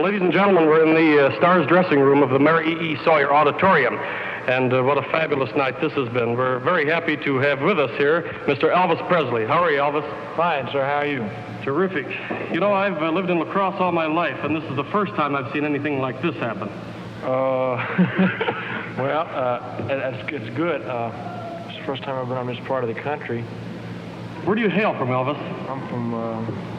Well, ladies and gentlemen, we're in the Stars dressing room of the Mary E Sawyer Auditorium. And what a fabulous night this has been. We're very happy to have with us here Mr. Elvis Presley. How are you, Elvis? Fine, sir. How are you? Terrific. You know, I've lived in La Crosse all my life, and this is the first time I've seen anything like this happen. Well, it's good. It's the first time I've been on this part of the country. Where do you hail from, Elvis? I'm from,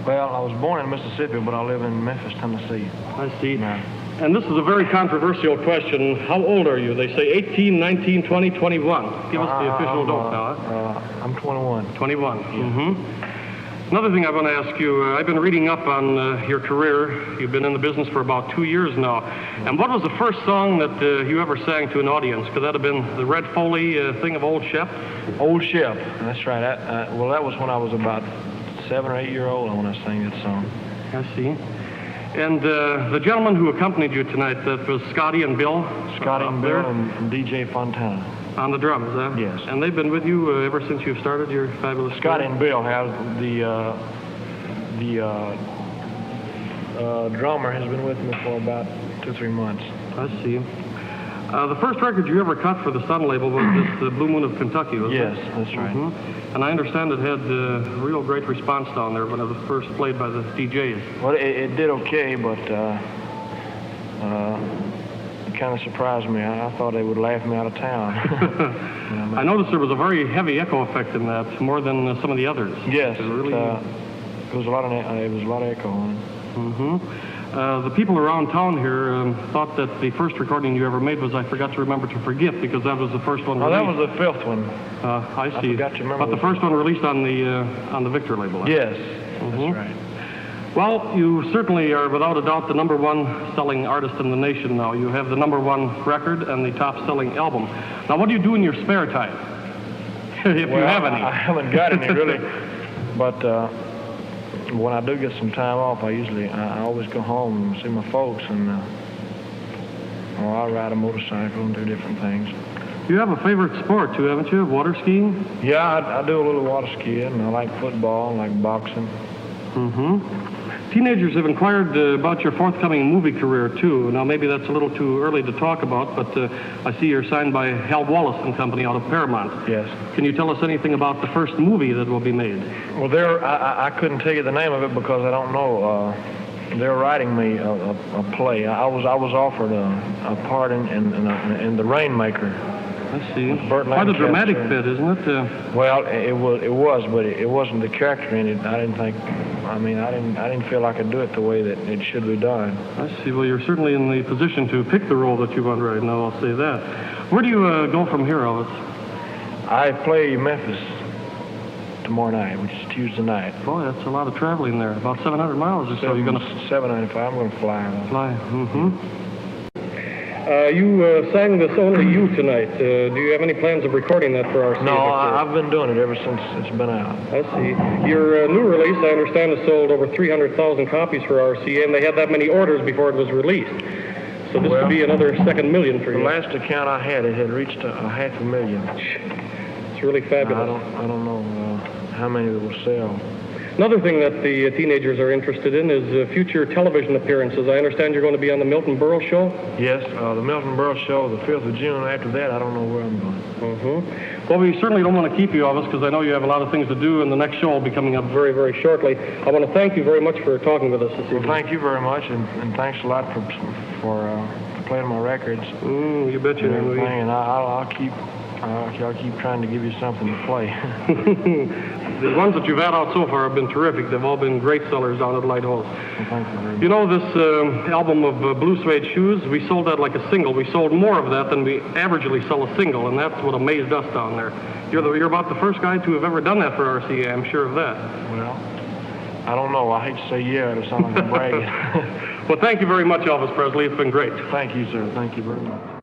well, I was born in Mississippi, but I live in Memphis, Tennessee. I see. Now, and this is a very controversial question. How old are you? They say 18, 19, 20, 21. Give us the official dope now. I'm 21. 21. Yeah. Mm-hmm. Another thing I want to ask you, I've been reading up on your career. You've been in the business for about 2 years now. And what was the first song that you ever sang to an audience? Could that have been the Red Foley thing of Old Shep? Old Shep, that's right. Well, that was when I was about 7 or 8 years old when I sang that song. I see. And the gentleman who accompanied you tonight, that was Scotty and Bill? Scotty and Bill and DJ Fontana. On the drums, huh? Yes. And they've been with you ever since you've started your fabulous Scotty career? and Bill have the drummer has been with me for about 2 or 3 months. I see. The first record you ever cut for the Sun label was this Blue Moon of Kentucky, wasn't it? Yes, that's right. Mm-hmm. And I understand it had a real great response down there when it was first played by the DJs. Well, it did okay, but it kind of surprised me. I thought they would laugh me out of town. I noticed there was a very heavy echo effect in that, more than some of the others. Yes, it really... it was a lot of echo on it. Mm-hmm. The people around town here thought that the first recording you ever made was I Forgot to Remember to Forget, because that was the first one released. Oh, that was the fifth one. I see. I forgot to remember. But the first one released on the Victor label. Yes, mm-hmm. That's right. Well, you certainly are, without a doubt, the #1 selling artist in the nation now. You have the #1 record and the top-selling album. Now, what do you do in your spare time? If you have any. I haven't got any, really. But when I do get some time off, I always go home and see my folks, and or I ride a motorcycle and do different things. You have a favorite sport, too, haven't you? Water skiing? Yeah, I do a little water skiing. I like football, I like boxing. Mm-hmm. Teenagers have inquired about your forthcoming movie career, too. Now, maybe that's a little too early to talk about, but I see you're signed by Hal Wallace and Company out of Paramount. Yes. Can you tell us anything about the first movie that will be made? Well, I couldn't tell you the name of it because I don't know. They're writing me a play. I was offered a part in The Rainmaker. I see. Quite a dramatic bit, isn't it? Well, it was, but it wasn't the character in it. I didn't feel I could do it the way that it should be done. I see. Well, you're certainly in the position to pick the role that you want right now, I'll say that. Where do you go from here, Elvis? I play Memphis tomorrow night, which is Tuesday night. Boy, that's a lot of traveling there. About 700 miles or so. You're going to 795. I'm going to fly. Fly. Mm-hmm. You sang this Only You tonight. Do you have any plans of recording that for RCA? No, I've been doing it ever since it's been out. I see. Your new release, I understand, has sold over 300,000 copies for RCA, and they had that many orders before it was released. So this could be another second million for you. The last account I had, it had reached a 500,000. It's really fabulous. I don't know how many it will sell. Another thing that the teenagers are interested in is future television appearances. I understand you're going to be on the Milton Berle Show? Yes, the Milton Berle Show, the 5th of June. After that, I don't know where I'm going. Mm-hmm. Well, we certainly don't want to keep you, Elvis, because I know you have a lot of things to do, and the next show will be coming up very, very shortly. I want to thank you very much for talking with us this evening. Well, thank you very much, and thanks a lot for playing my records. You betcha. And I'll keep trying to give you something to play. The ones that you've had out so far have been terrific. They've all been great sellers down at Lighthouse. Well, thank you very much. You know, this album of Blue Suede Shoes, we sold that like a single. We sold more of that than we averagely sell a single, and that's what amazed us down there. You're about the first guy to have ever done that for RCA, I'm sure of that. Well, I don't know. I hate to say yeah, it sounds like I'm bragging. Well, thank you very much, Elvis Presley. It's been great. Thank you, sir. Thank you very much.